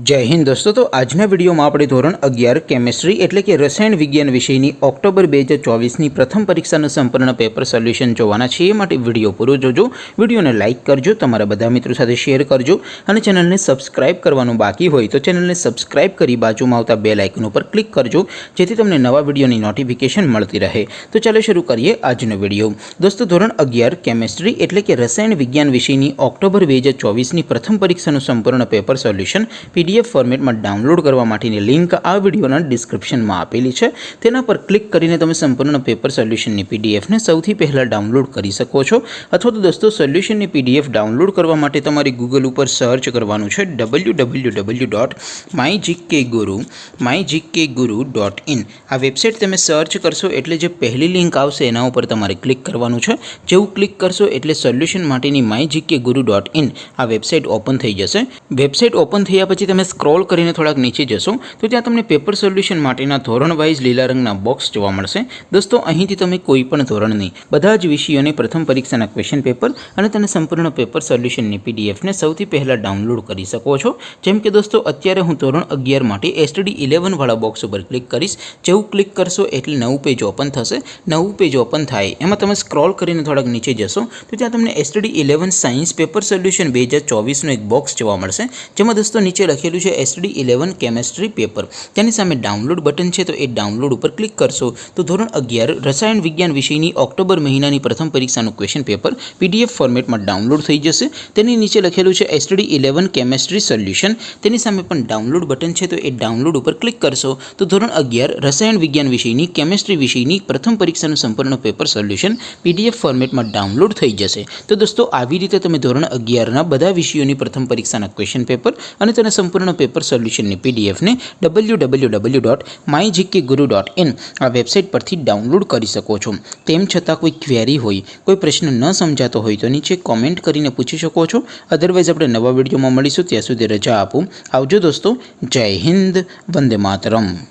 जय हिंद दोस्तों। तो आजना विडियो में આપણે ધોરણ 11 કેમેસ્ટ્રી એટલે કે રસાયણ વિજ્ઞાન વિષયની ઓક્ટોબર 2024ની પ્રથમ પરીક્ષાનું સંપૂર્ણ પેપર સોલ્યુશન જોવાના છે। એ માટે વિડિયો પૂરો જોજો, વિડિયોને લાઇક કરજો, તમારા બધા મિત્રો સાથે શેર કરજો અને ચેનલને સબસ્ક્રાઇબ કરવાનું બાકી હોય તો ચેનલને સબસ્ક્રાઇબ કરી બાજુમાં આવતા બેલ આઇકન ઉપર ક્લિક કરજો જેથી તમને નવા વિડિયોની નોટિફિકેશન મળતી રહે। તો ચાલો શરૂ કરીએ આજનો વિડિયો। દોસ્તો ધોરણ 11 કેમેસ્ટ્રી એટલે કે રસાયણ વિજ્ઞાન વિષયની ઓક્ટોબર 2024ની પ્રથમ પરીક્ષાનું સંપૂર્ણ પેપર સોલ્યુશન पीडीएफ फॉर्मेट में डाउनलॉड करवा माटेनी लिंक आ विडियोना डिस्क्रिप्शन में आपेली है। तेना पर क्लिक करीने तमे संपूर्ण पेपर सोल्यूशन पीडीएफ ने सौथी पहला डाउनलॉड करी सको छो। अथवा तो दोस्तों सोल्यूशन ने पीडीएफ डाउनलॉड करवा माटे तमारे गूगल पर सर्च करवानुं छे www.mygkguru.in। आ वेबसाइट तमे सर्च करशो एटले जे पहली लिंक आवशे एना उपर तमारे क्लिक करवानुं छे। जेवुं क्लिक करशो एटले सोल्यूशन माटेनी mygkguru.in आ वेबसाइट ओपन थई जशे। वेबसाइट ओपन थया पछी તમે સ્ક્રોલ કરીને થોડાક નીચે જશો તો ત્યાં તમને પેપર સોલ્યુશન માટેના ધોરણ વાઇઝ લીલા રંગના બોક્સ જોવા મળશે। દોસ્તો અહીંથી તમે કોઈ પણ ધોરણની બધા જ વિષયોની પ્રથમ પરીક્ષાના ક્વેશ્ચન પેપર અને તેના સંપૂર્ણ પેપર સોલ્યુશનની પીડીએફને સૌથી પહેલાં ડાઉનલોડ કરી શકો છો। જેમ કે દોસ્તો અત્યારે હું ધોરણ 11 માટે એસટીડી 11 વાળા બોક્સ ઉપર ક્લિક કરીશ। જેવું ક્લિક કરશો એટલે નવું પેજ ઓપન થશે। નવું પેજ ઓપન થાય એમાં તમે સ્ક્રોલ કરીને થોડાક નીચે જશો તો ત્યાં તમને એસટીડી 11 સાયન્સ પેપર સોલ્યુશન 2024નું એક બોક્સ જોવા મળશે। જેમાં દોસ્તો નીચે લખેલું છે એસટીડી 11 કેમેસ્ટ્રી પેપર। તેની સામે ડાઉનલોડ બટન છે તો એ ડાઉનલોડ ઉપર ક્લિક કરશો તો ધોરણ 11 રસાયણ વિજ્ઞાન વિષયની ઓક્ટોબર મહિનાની પ્રથમ પરીક્ષાનું ક્વેશ્ચન પેપર પીડીએફ ફોર્મેટમાં ડાઉનલોડ થઈ જશે। તેની નીચે લખેલું છે એસટીડી 11 કેમેસ્ટ્રી સોલ્યુશન। તેની સામે પણ ડાઉનલોડ બટન છે તો એ ડાઉનલોડ ઉપર ક્લિક કરશો તો ધોરણ 11 રસાયણ વિજ્ઞાન વિષયની કેમેસ્ટ્રી વિષયની પ્રથમ પરીક્ષાનું સંપૂર્ણ પેપર સોલ્યુશન પીડીએફ ફોર્મેટમાં ડાઉનલોડ થઈ જશે। તો દોસ્તો આવી રીતે તમે ધોરણ 11ના બધા વિષયોની પ્રથમ પરીક્ષાના ક્વેશ્ચન પેપર અને તેના સંપૂर्ण पेपर सोल्यूशन ની पीडीएफ ने www.mygkguru.in आ वेबसाइट पर थी डाउनलॉड करी सको छो। तेम छतां कोई क्वेरी होय, कोई प्रश्न न समजातो होय तो नीचे कॉमेंट करीने पूछी शको छो। अदरवाइज आपणे नवा विडियोमां मळीशुं, त्यां सुधी रजा आपो। आवजो दोस्तों। जय हिंद, वंदे मातरम।